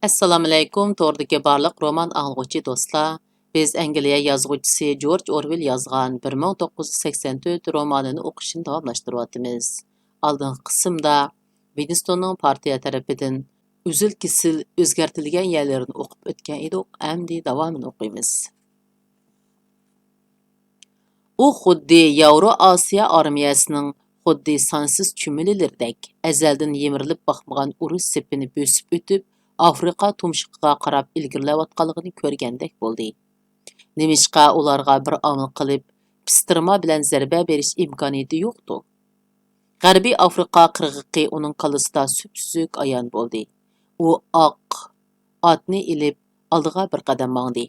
Assalomu alaykum, to'g'ridagi barliq roman anglag'uchi do'stlar. Biz Angliya yozuvchisi George Orwell yozgan 1984 romanini o'qishni davomlashtiryapmiz. Oldingi qismda Winstonning partiya tarafidan uzil-kesil o'zgartirilgan yerlarini o'qib o'tgan edik. Endi davomini o'qiymiz. U xuddi Yevro-Osiyo armiyasining xuddi sonsiz chumililardek azaldan yemirilib boqmagan urush sepini bosib o'tib Afrika tumshuqiga qarab ilgirlayotganligini ko'rgandek bo'ldi. Nemishqa ularga bir omil qilib, pistirma bilan zarba berish imkoniyati yo'qdi. G'arbiy Afrika qirg'iqi uning qalbida süpsüzük ayon bo'ldi. U oq otni ilib oldiga bir qadam mangdi.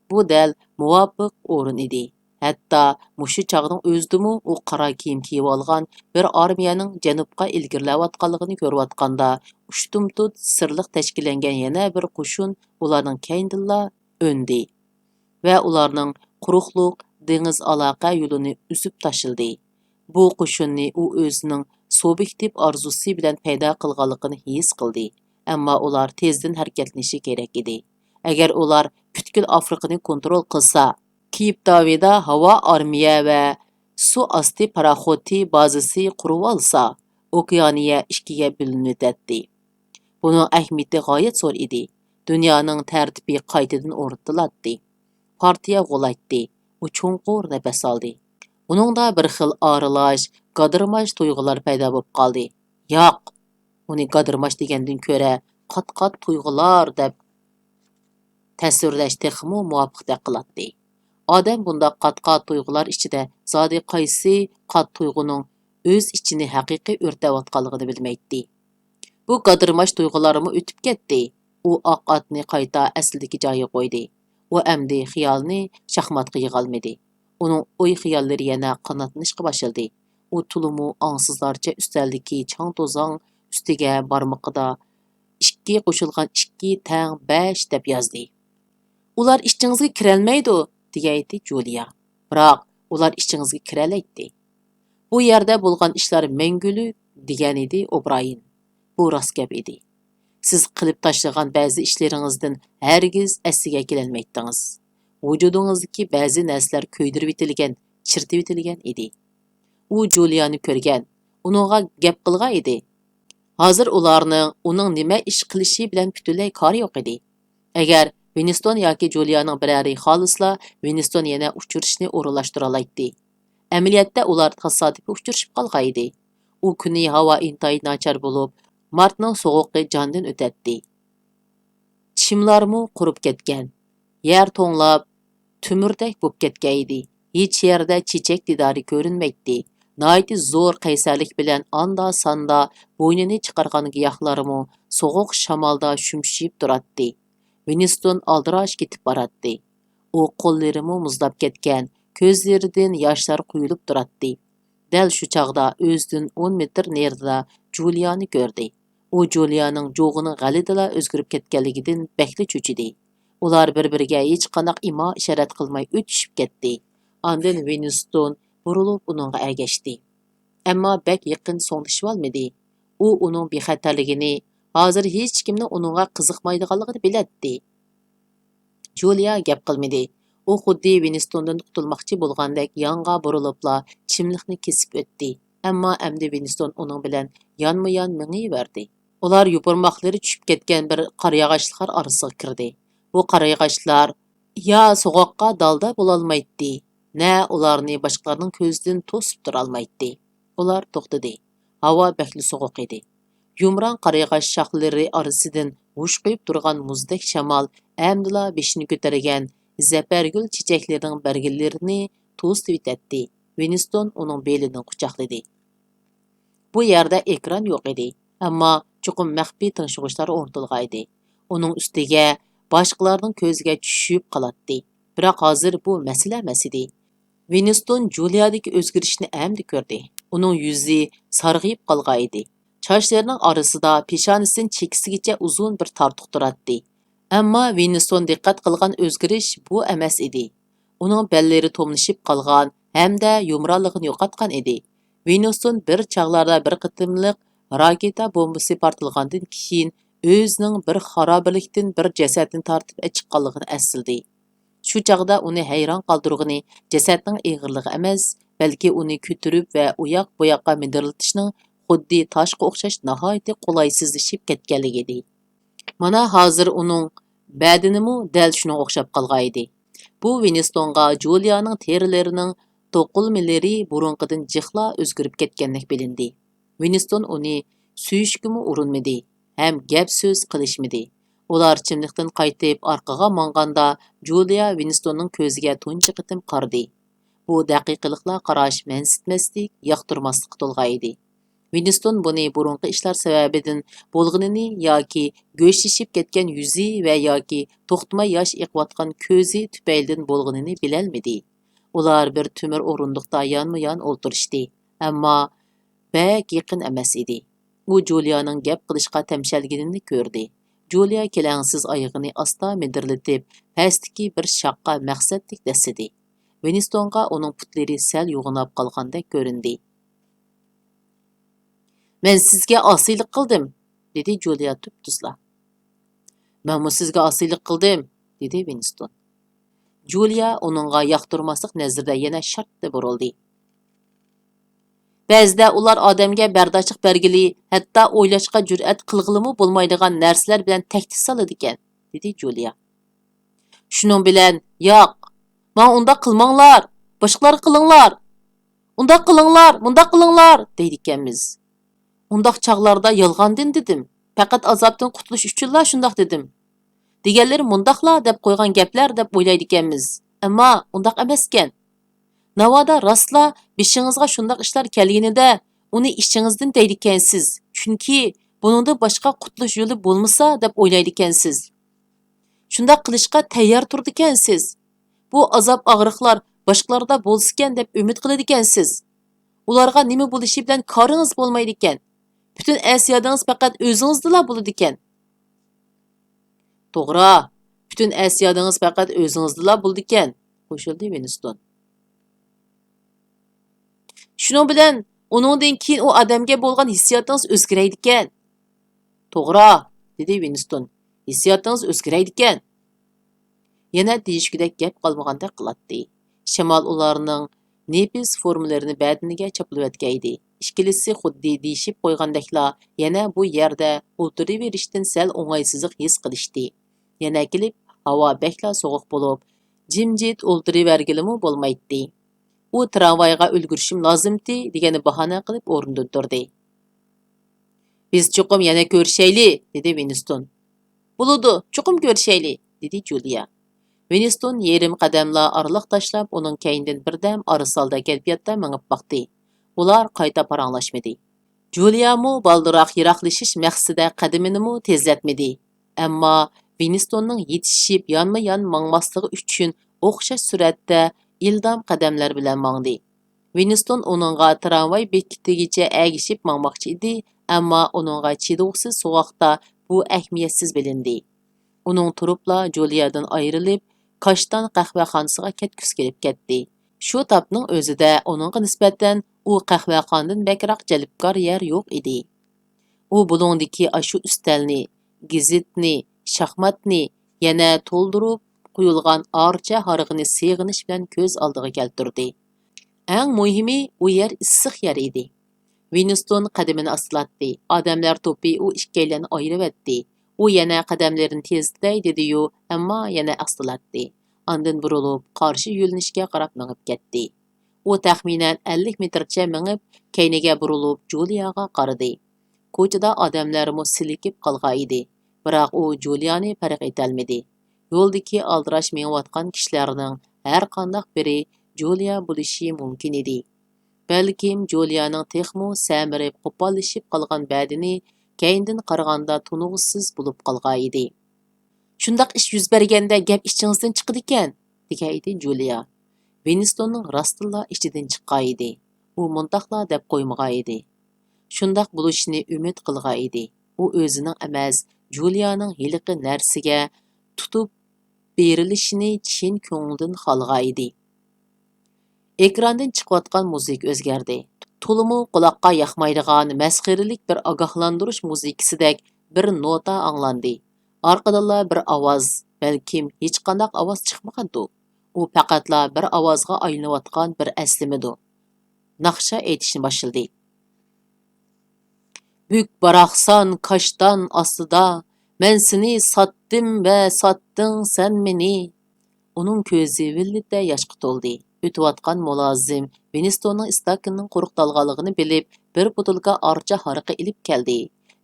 Bu dal muvofiq o'rin edi. Hatto mushu chog'ning o'zidimi u qora kiyim kiyib olgan bir armiyaning janubga ilgirlayotganligini ko'rayotganda ushtumtut sirliq tashkillangan yana bir qo'shin ularning keyindilla o'ndi va ularning quruqliq dengiz aloqa yo'lini uzib tashildi. Bu qo'shinni u o'zining sub'ektiv orzusi bilan paydo qilganligini his qildi, ammo ular tezdan harakatlanishi kerak edi. Agar ular butkul Afrikani kontrol qilsa, Kiyevda havo armiya va suv osti paraxoti bazasi qurib olsa, okeaniya ikkiga bo'linadi. Buning ahamiyati g'oyat zo'r edi. Dunyoning tartibi qaytadan o'rnatiladi. Partiya g'o'laydi. U cho'nqur nafas oldi. Uningda bir xil orilash, gadirmash tuyg'ular paydo bo'lib qoldi. Yo'q, uni gadirmash degandan ko'ra qat-qat tuyg'ular deb tasvirlash texmo muvofiq qiladi. Odam bunda qat-qat tuyg'ular ichida zodi qaysi qat tuyg'uning o'z ichini haqiqiy o'rtayotganligini bilmaydi. Bu gadirmash tuyg'ularimi o'tib ketdi. U oq otni qayta aslidagi joyiga qo'ydi. U amdi xiyolni shaxmatga yig'olmadi. Uning o'y-xiyollari yana qanotlanishga boshladi. U tulumu angsizlarcha ustaldagi chang to'zon ustiga barmoqida 2 qo'shilgan 2 tang 5 deb yozdi. Ular ichingizga kirolmaydi, degaydi Julia. Biroq ular ichingizga kiralaydi. Bu yerda bo'lgan ishlar mangulik degan edi O'Brien. Bu rost gap edi. Siz qilib tashlagan ba'zi ishlaringizdan hargiz asiga kelolmaydingiz. Vujudingizdagi ba'zi narsalar ko'ydirib etilgan, chirtib etilgan edi. U Juliani ko'rgan, uningga gap qilgan edi. Hozir uning nima ish qilishi bilan butunlay kori yo'q edi. Agar Winston yoki Julianing birari xolisla, Winston yana uchirishni o'rinlashtira oladi. Amaliyotda ular tasodifiy uchrashib qolgan edi. U kuni havo intayin nachar bo'lib, martning sovuqi jondan o'tadi. Chimlarmi qurib ketgan. Yer to'nglab, tumurdek bo'lib ketgan edi. Hech yerda chechak didori ko'rinmaydi. Nayiti zo'r qaysarlik bilan anda sanda bo'ynini chiqargan giyohlarmi sovuq shamolda shumshib turadi. Winston aldirash ketib boradi. U qo'llarimi muzlab ketgan, ko'zlaridan yoshlar quyilib turadi. Dal shu chog'da o'zidan 10 metr nerida Juliani ko'rdi. U Julianing jo'g'ini g'alidala o'zgarib ketganligidan bakli cho'chidi. Ular bir-biriga hech qanday imo-ishorat qilmay o'tishib ketdi. Ondan Winston burilib uningga ergashdi. Ammo bak yaqin so'nglashib olmadi. U uning bexatarligini, hozir hech kimning uningga qiziqmaydiganligini biladi. Julia gap qilmadi. U xuddi Winstondan qutulmoqchi bo'lgandek yonga burilibla chimliqni kesib o'tdi. Ammo endi Winston uning bilan yonma-yon mingiverdi. Ular yupurmoqlari tushib ketgan bir qarayog'achlar orasiga kirdi. Bu qarayog'achlar ya so'g'oqqa dalda bo'lolmaydi, na ularni boshqalarning ko'zidan to'sib tura olmaydi. Ular to'xtadi. Havo bakli sovuq edi. Yumron qarayog'ach shoxlari orasidan vushqiyib turgan muzdek shamol amdila beshini ko'targan zafargul chechaklarining barglarini to'sib etdi. Winston uning belini quchoqladi. Bu yerda ekran yo'q edi, ammo chuqur maxfiy tinchg'ishlar o'rnatilgan edi. Uning ustiga boshqalarning ko'ziga tushib qoladi. Biroq hozir bu masala emas edi. Winston Juliadagi o'zgarishni amdi ko'rdi. Uning yuzi sarg'ayib qolgan edi. Sochlarining orasida peshonasidan chekisigacha uzun bir tortiq turadi. Ammo Winston diqqat qilgan o'zgarish bu emas edi. Uning bellari tomlashib qolgan hamda yumronligini yo'qotgan edi. Winston bir chog'larda bir qitimliq raketa bombasi portlagandan keyin o'zining bir xarobalikdan bir jasadni tortib chiqqanligini esladi. Shu chaqda uni hayron qoldirgani jasadning ig'irligi emas, balki uni ko'tarib va uyoq bu yoqqa mindirilishning xuddi toshga o'xshash nihoyatda qulaysizlashib ketganligi edi. Mana hozir uning badinimi dal shunga o'xshab qolgan edi. Bu Winstonga Julianing terilarining to'qilmalari burunqidan jihla o'zgarib ketgandek bilindi. Winston uni suyishkimi urinmadi, ham gap so'z qilishmadi. Ular chimliqdan qaytib orqaga manganda Julia Winstonning ko'ziga tunchi qitim qaradi. Bu daqiqaliklar qarash mansitmaslik, yoqtirmaslik to'lgan edi. Winston buni burunqi ishlar sababidan bo'lganini yoki go'shtishib ketgan yuzi va yoki to'xtamay yosh iqiyotgan ko'zi tufaylidan bo'lganini bilolmadi. Ular bir tumir o'rindiqda yonma-yon o'ltirishdi, ammo bak yaqin emas edi. U Julianing gap qilishga tamshalganini ko'rdi. Julia kelangsiz oyog'ini asta mindirlatib, pastdagi bir shaqqa maqsadlik dasidi. Winstonga uning putlari sal yo'g'inab qolgandek ko'rindi. "Men sizga osiylik qildim", dedi Julia tuptuzla. "Men sizga osiylik qildim", dedi Winston. Julia uningga yoqtirmaslik nazarda yana shartta burildi. Ba'zida ular odamga bardoshlik bergili, hatto o'ylashga jur'at qilg'ilimi bo'lmaydigan narsalar bilan tahdid soladi ekan, dedi Julia. Shuning bilan, "Yo'q, men unda qilmanglar, boshqalar qilinglar. Unda qilinglar, bunda qilinglar", deydi ekanmiz. Undaq chaqlarda yolg'ondin dedim. Faqat azobdan qutulish uchunla shundoq dedim. Deganlar mundaqla deb qo'ygan gaplar deb o'ylaydi ekanmiz. Ammo undaq emas ekan. Navoda rostla beshingizga shundoq ishlar kelganida, uni ishingizdan deydi ekansiz. Chunki buningda boshqa qutulish yo'li bo'lmasa deb o'ylaydi ekansiz. Shundoq qilishga tayyor turdi ekansiz. Bu azob og'riqlar boshqalarda bo'lsa deb umid qiladi ekansiz. Ularga nima bo'lishi bilan koringiz bo'lmaydi ekan. Bütün əsiyadınız faqat özünüzdəla bo'ladi ekan. To'g'ri, bütün əsiyadınız faqat özünüzdəla bo'ladi ekan, qo'shildi Winston. Shuning bilan uningdan keyin u odamga bo'lgan hissiyotingiz o'zgaraydi ekan. To'g'ri, dedi Winston. Hissiyotingiz o'zgaraydi ekan. Yana deyishgidek gap qolmagandek qiladi. Shamol ularning nefis formularini badaniga chaplayotgan edi. İkilisi xuddi deyishib qo'ygandekla yana bu yerda o'tiraverishdan sal o'ng'aysizlik his qilishdi. Yana kelib havo bekla sovuq bo'lib, jimjit o'tiravergilimi bo'lmaydi. U tramvayga ulgurishim lozimdi degani bahona qilib o'rnidan turdi. "Biz chuqum yana ko'rishayli", dedi Winston. "Bo'ladi, chuqum ko'rishayli", dedi Julia. Winston yerim qadamla oraliq tashlab uning keynidan birdam arisalda kelpiyatda mingib baqdi. Ular qayta paranglashmadi. Julia mu baldiroq yiroqlashish maqsadida qadamini tezlatmadi. Ammo Winstonning yetishib yonma-yon mangmasligi uchun o'xshash suratda ildam qadamlar bilan mangdi. Winston uningga tramvay bekitigacha agishib mangmoqchi edi, ammo uningga chidovsiz sovuqda bu ahamiyatsiz bilindi. Uning turibla Juliadan ayrilib, Kashtan qahvaxonasiga ketgisi kelib ketdi. Shu tapning o'zida uningga nisbatan u qahvaxondan bakroq jalbkor yer yo'q edi. U bulungdiki ashu ustalni, gazitni, shaxmatni yana to'ldirib quyilgan orcha harig'ini seg'inish bilan ko'z oldiga keltirdi. Eng muhimi u yer issiq yer edi. Winston qadamini astlatdi. Odamlar to'pi u ikkaylani ayirib U yana qadamlarini tezlay dedi-yu, ammo yana astlatdi. Ondan burilib, qarshi yo'linishga qarab mingib ketdi. U taxminan 50 metrcha mingib, keyniga burilib Juliaga qaradi. Ko'chada odamlarmi silikib qolgan edi. Biroq u Juliani farq etolmadi. Yo'ldagi aldirash mengayotgan kishilarning har qanday biri Julia bo'lishi mumkin edi. Balkim Julianing texmu samirib qo'pollashib qolgan badini keyindan qaraganda tunug'siz bo'lib qolgan edi. Shundaq ish yuz berganda gap ichingizdan chiqadi ekan, degan edi Julia. Winstonning rostilla ichidan chiqqan edi. U mundaqla deb qo'ymagan edi. Shundaq bo'lishini umid qilgan edi. U o'zining emas, Julianing hiliqi narsiga tutib berilishini chin ko'ngildan xohlagan edi. Ekrandan chiqayotgan muzik o'zgardi. To'limu quloqqa yoqmaydigan masxiralik bir ogohlantirish muzikasidek bir nota anglandi. Arqadınla bir ovoz, balkim hech qandaq ovoz chiqmagandi. U faqatla bir ovozga aylanayotgan bir aslimidu. Naqsha aytishni boshladi. Bük baraqsan kaşdan ostida, men seni satdim va satding sen meni. Uning ko'zi villida yoshga to'ldi. O'tayotgan mulozim Winstonning istakining quruqdalganligini bilib, bir butilka archa haraqi ilib keldi.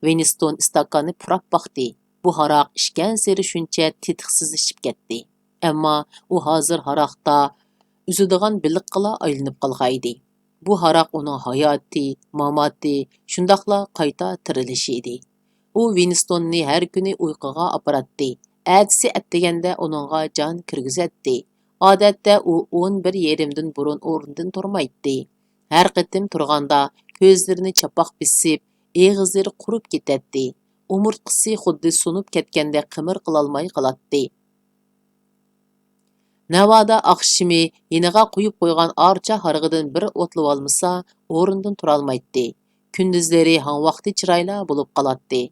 Winston istakanni purab baqdi. Bu haraq ishgan seri shuncha tetiqsiz ishib ketdi. Ammo u hozir haraqda uzadigan biliqqa aylanib qolgan edi. Bu haraq uning hayoti, mamoti, shundoqla qayta tirilishi edi. U Winstonni har kuni uyquga aparatdi. Әтісі әттегенде оныңға жан кіргізетті. Адәтте у 11:30 burun орындын тұрмайтты. Әр қытым тұрғанда көзлеріні чапақ бісіп, еғізлері құрып кететті. Умыртқысы құдды сұнып кеткенде қымыр қылалмай қалатты. Навада ақшымы еніға қойып қойған арча харғыдың бір отлып алмаса, орындын тұралмайтты. Күндізлері хан вақты чырайла болып қалатты.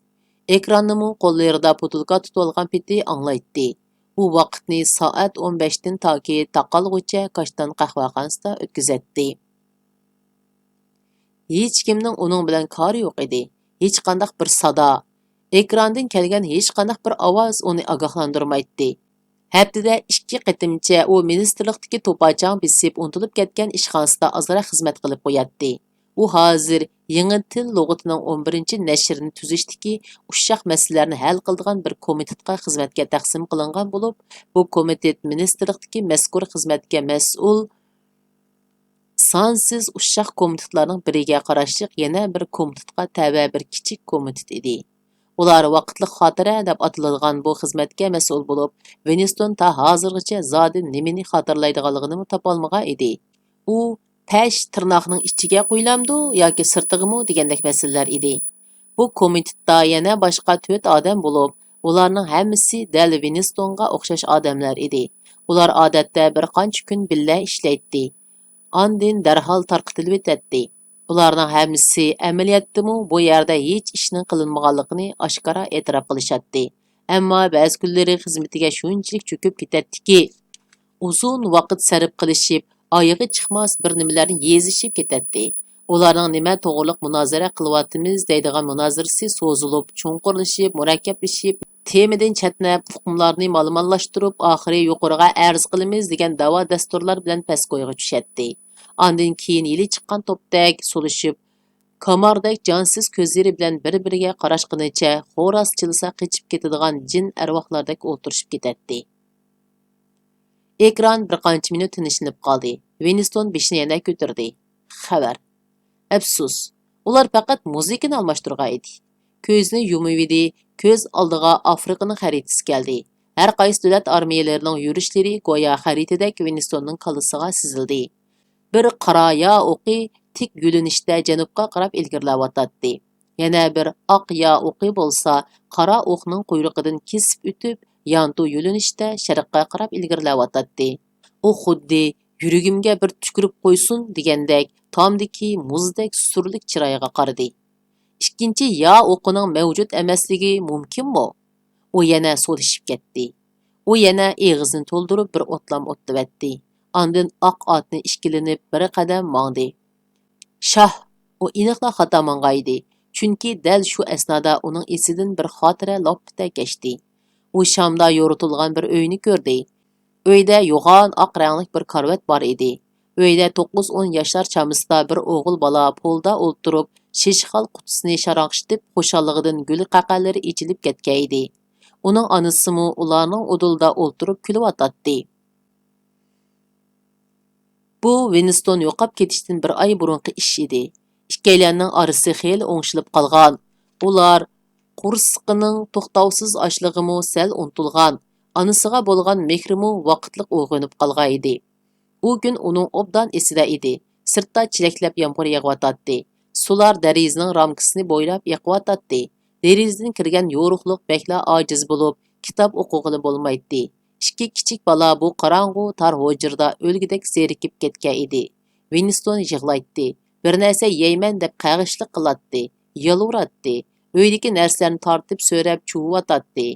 Ekranımı qo'llarida putilka tutib olgan peti anglaytdi. U vaqtni soat 15 dan toki taqalg'ucha kashtan qahvaxonasida o'tkazatdi. Hech kimning uning bilan kori yo'q edi. Hech qanday bir sado, ekrandan kelgan hech qanday bir ovoz uni ogohlantirmaydi. Haftada 2 qatimcha u ministrlikdagi to'pachang bisib unutilib ketgan ishxonasida ozroq xizmat qilib qo'yatdi. U hozir yangi til lug'atining 11-nashrini tuzishdagi ushshaq masalalarni hal qiladigan bir komitetga xizmatga taqsim qilingan bo'lib, bu komitet ministrlikdagi mazkur xizmatga mas'ul sonsiz ushshaq komitetlarning biriga qarashli yana bir komitetga tava bir kichik komitet edi. Ular vaqtliq xotira deb ataladigan bu xizmatga mas'ul bo'lib, Winston ta hozirgacha zodi nimani xotirlaydiganligini topolmagan edi. U Пәш тырнақның içiga qo'yilamdu yoki sirtig'imi degandek masalalar edi. Bu komitetda yana boshqa 4 odam bo'lib, ularning hammasi dal Winstonga o'xshash odamlar edi. Ular odatda bir qancha kun billa ishlaydi. Andin darhol tarqatilib o'tadi. Ularning hammasi amaliyotdimi bu yerda hech ishning qilinmaganligini oshkora e'tirof qilishadi. Ammo ba'zi kunlari xizmatiga shunchalik cho'kib ketadiki, uzun vaqt sarf qilishib oyog'i chiqmas bir nimalarni yezishib ketadi. Ularning nima to'g'riliq munozara qilyapmiz deydigan munozarasi so'zilib, chunqurlashib, murakkablashib, temadan chatnab, hukmlarni ma'lumollashtirib, oxiri yuqoriga arz qilamiz degan da'vo dasturlar bilan pastgo'yga tushadi. Ondan keyin yili chiqqan to'pdak solishib, kamardek jonsiz ko'zlari bilan bir-biriga qarashqinicha xo'roz chilsa qechib ketadigan jin arvohlardek o'tirishib ketadi. Ekran bir qancha minut tinchlanib qoldi. Winston beshini yana ko'tardi. Xabar. Afsus, ular faqat muzikani almashtirgan edi. Ko'zni yumib edi, ko'z oldiga Afrikaning xaritasi keldi. Har qaysi davlat armiyalarining yurishlari go'yo xaritadek Winstonning qalisiga sezildi. Bir qora yo o'qi tik yo'linishda janubga qarab ilgirlayotdi. Yana bir oq yo o'qi bo'lsa, qora o'qning quyruqidan kesib o'tib, yantu yo'linishda sharqqa qarab ilgirlayotdi. U xuddi yuragimga bir tukirib qo'ysin degandek tomdiki muzdek surlik chiroyiga qaradi. Ikkinchi yo o'qining mavjud emasligi mumkinmi? U yana so'lishib ketdi. U yana eg'izini to'ldirib bir otlam o'tdivatdi. Ondan oq otni ishkilinib bir qadam mangdi. Shah, u iniqla xato mangaydi. Chunki dal shu asnoda uning esidan bir xotira lopita geçdi. U Shamda yo'ritilgan bir uyni ko'rdi. Uyda yo'g'on oq rangli bir karvat bor edi. Uyda 9-10 yoshlar chamasida bir o'g'il bola polda o'ltirib, shishxal qutisini sharaqshitib, xushalligidan gul qaqalari ichilib ketgan edi. Uning onasimi ularning udulda o'ltirib kulyotdi. Bu Winston yo'qab ketishdan bir oy burungi ish edi. Ikkalanning orasi xeyli o'ngshilib qolgan. Ular Qursiqining to'xtovsiz ochlig'imi sal unutilgan, onasiga bo'lgan mehrimi vaqtliq uyg'onib qolgan edi. U kun uning obdan esida edi. Sirtda chilaklab yomg'ir yog'ayotdi. Sular derazaning ramkasini bo'ylab yoqayotdi. Derazadan kirgan yo'ruqliq bekla ojiz bo'lib, kitob o'qig'ili bo'lmaydi. Ikki kichik bola bu qorong'u tar hujrada o'lgidek zerikib ketgan edi. Winston yig'laydi. Bir narsa yeyman deb qag'ishlik qiladi, yolvuratdi. Öydeki narsalarni tortib so'rab chuvyotdi.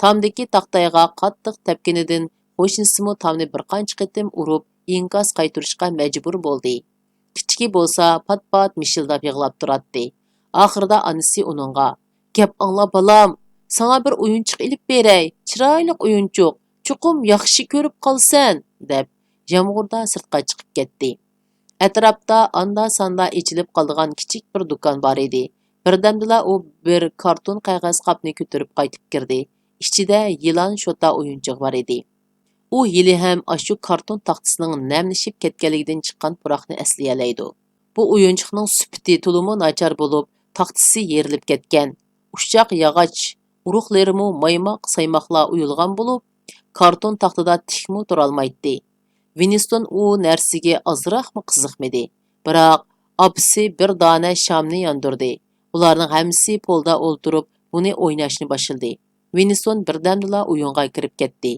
Tomdagi taqtayga qattiq tepkinidan qo'shnisimu tomni bir qancha qitim urib, inkos qaytarishga majbur bo'ldi. Kichiki bo'lsa, pat-pat mishildab yig'lab turardi. Oxirida onasi uningga: "Gap angla balam, sana bir o'yinchiq ilib beray, chiroyli o'yinchiq, chuqum yaxshi ko'rib qolsan", deb yomg'irda sirtqa chiqib ketdi. Atrofda anda-sanda ichilib qolgan kichik bir do'kon bor edi. Birdamdala u bir karton qog'oz qopni ko'tarib qaytib kirdi. Ichida yilon shota o'yinchiq bor edi. U yili ham ashu karton taxtasining namlashib ketganligidan chiqqan puroqni eslayalaydi. Bu o'yinchiqning sufati to'limi nachar bo'lib, taxtasi yerilib ketgan. Ushchoq yog'och urug'larimi maymoq-saymoqlar uyulgan bo'lib, karton taxtada tikmi turolmaydi. Winston u narsaga ozroqmi qiziqmadi. Biroq opasi bir dona shamni yondirdi. Ularning hammasi polda o'ltirib, buni o'ynashni boshladi. Winston birdamdala o'yinga kirib ketdi.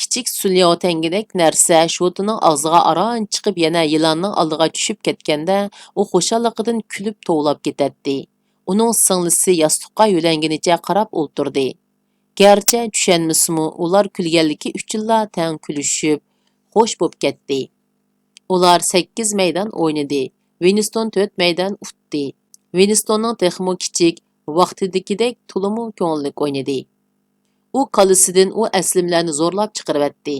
Kichik sulyotangidek narsa shotining og'ziga aron chiqib yana yilonning oldiga tushib ketganda, u xushalligidan kulib tovlab ketadi. Uning singlisi yostiqqa yo'langinicha qarab o'ltirdi. Garchi tushunmasmi, ular kulganligi uchunla tang kulishib, xo'sh bo'lib ketdi. Ular 8 maydon o'ynadi. Winston 4 maydon utdi. Winstonning texmo kichik, vaqtidagidek to'limu ko'ngillik o'ynadi. U kalisidan u aslimlarni zo'rlab chiqaribdi.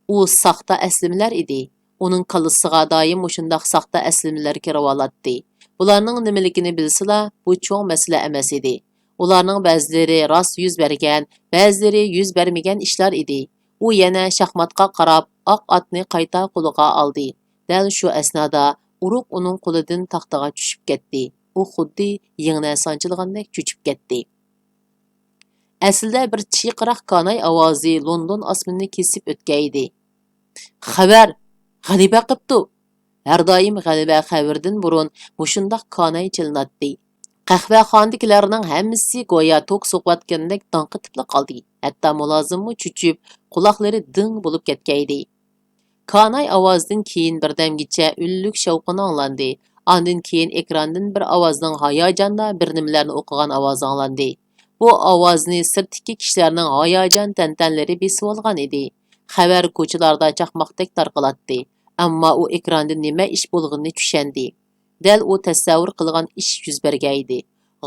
U saxta aslimlar edi. Uning kalisiga doim shundoq saxta aslimlar kirib. Bularning nimaligini bilsila, bu cho'ng masala emas edi. Ularning ba'zilari rost yuz bergan, ba'zilari yuz bermagan ishlar edi. U yana shaxmatga qarab, oq otni qayta qo'liga oldi. Dal shu asnoda uruq uning qo'lidan taxtaga tushib ketdi. U xuddi yengna sanchilgandek cho'chib ketdi. Aslida bir chiqiraq kanay ovozi London osmonini kesib o'tgaydi. Xabar, g'alaba qipti. Har doim g'alaba xabardan burun mushundoq kanay chilinadi. Qahvaxonaliklarning hammasi go'yo tok so'qayotgandek danqitib qoldi. Hatto mulozimmi cho'chib, quloqlari ding bo'lib ketgaydi. Kanay ovozidan keyin birdamgacha ullik shovqin anglandi. Ondan keyin ekrandan bir ovozning hayajonda bir nimalarni o'qigan ovozi anglandi. Bu ovozni sirtdagi kishilarning hayajon tantanlari besib olgan edi. Xabar ko'chalarda chaqmoqdek tarqaladi. Ammo u ekranda nima ish bo'lganini tushundi. Dal u tasavvur qilgan ish yuz bergaydi.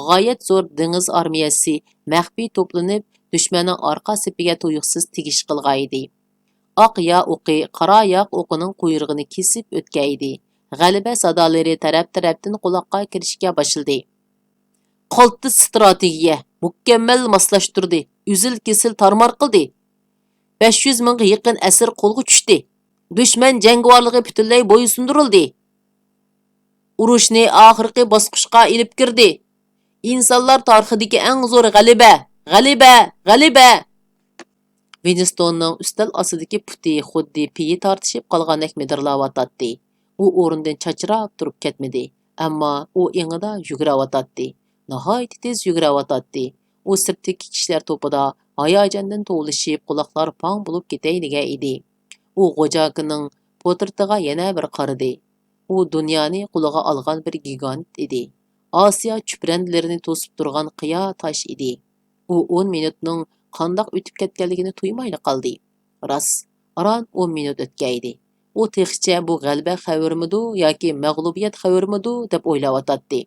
G'oyat zo'r dengiz armiyasi maxfiy to'planib, dushmanning orqa sepiga tuyuqsiz tegish qilgaydi. Oq ya o'qi, qora yoq o'qining quyrug'ini kesib o'tgaydi. G'alaba sadolari taraf-tarafdan quloqqa kirishga boshladi. Qaltis strategiya mukammal moslashtirdi. Uzil-kesil tarmar qildi. 500 mingga yaqin asir qo'lga tushdi. Dushman jangovarligi butunlay bo'ysundirildi. Urushni oxirgi bosqichga ilib kirdi. İnsanlar tarixidagi eng zo'r g'alaba, g'alaba, g'alaba. Winstonning ustal ostidagi puti xuddi piyi tortishib qolgandek midirlayotdi. U o'rnidan chachrab turib ketmadi, ammo u ingida yugurayotdi. Nihoyat tez yugurayotdi. U sirtdagi kishilar to'pida hayajondan to'lishib, quloqlar pang bo'lib ketay degan edi. U G'ojakining portretiga yana bir qaradi. U dunyoni qo'liga olgan bir gigant edi. Osiyo chuprandlarini to'sib turgan qiyo tosh edi. U 10 minutning qandoq o'tib ketganligini tuymayli qoldi. Rost, aron 10 minut o'tgaydi. U texcha bu g'alaba xabarmidi yoki mag'lubiyat xabarmidi deb o'ylayotdi.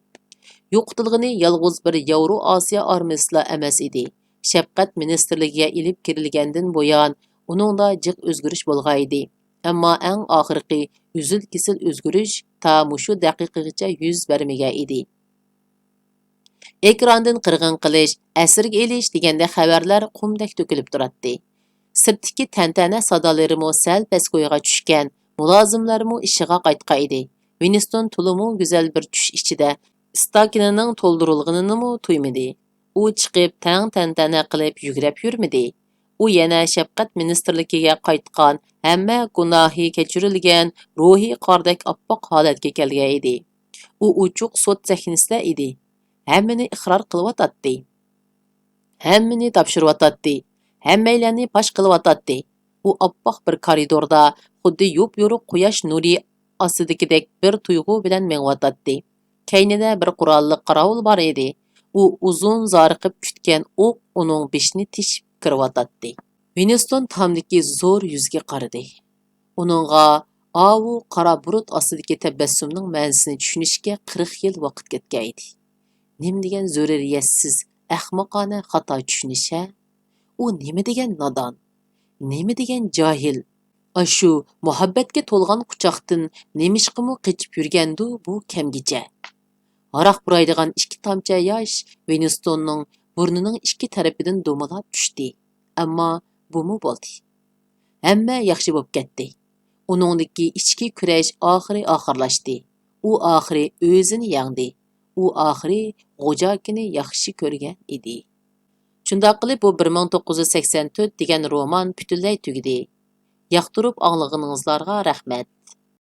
Yo'qotilgani yolg'iz bir Yevro Osiyo armiyasi emas edi. Shafqat ministrligiga ilib kirilgandan buyon uningda jiq o'zgarish bo'lgaydi. Ammo eng oxirgi uzil-kesil o'zgarish ta mushu daqiqagacha yuz bermagan edi. Ekrandan qirg'in qilish, asirga elish deganda xabarlar qumdek to'kilib turadi. Sirtdagi tantana sadolarimi sal paskoyga tushgan, mulozimlarmi ishiga qaytgan edi. Winston to'limu go'zal bir tush ichida stakinining to'ldirilganini tuymadi. U chiqib tantana qilib yugurib yurmadi. U yana shafqat ministrligiga qaytgan, hamma gunohi kechirilgan, ruhiy qordek oppoq holatga kelgan edi. U uchuq sud sahnasida edi. Hammani iqror qilyotdi. Hammani topshirayotdi. Hammalarni pash qilyotdi. U oppoq bir koridorda xuddi yo'p-yo'riq quyosh nuri ostidagidek bir tuyg'u bilan mengayotdi. Kaynida bir qurolli qorovul bor edi. u uzun zoriqib kutgan o'q uning beshini teshib kiriyotdi. Winston tamdagi zo'r yuzga qaradi. Uningga avu qora bulut ostidagi tabassumning ma'nosini tushunishga 40 yil vaqt ketgan edi. Nima degan zo'rariyatsiz, ahmoqona xato tushunish ha? U nima degan nodon? Nima degan johil? Ashu muhabbatga to'lgan quchoqdan nemishqimi qechib yurgandu bu kamgicha. Aroq buraydigan ikki tomcha yosh Winstonning burnining ikki tarafidan do'malab tushdi. Ammo bumu bo'ldi. Hamma yaxshi bo'lib ketdi. Uningdagi ichki kurash oxirlashdi. U oxiri o'zini yangdi. U oxiri G'o'jakini yaxshi ko'rgan edi. Shundoq qilib bu 1984 degan roman butunlay tugadi. Yoqtirib anglaganingizlarga rahmat.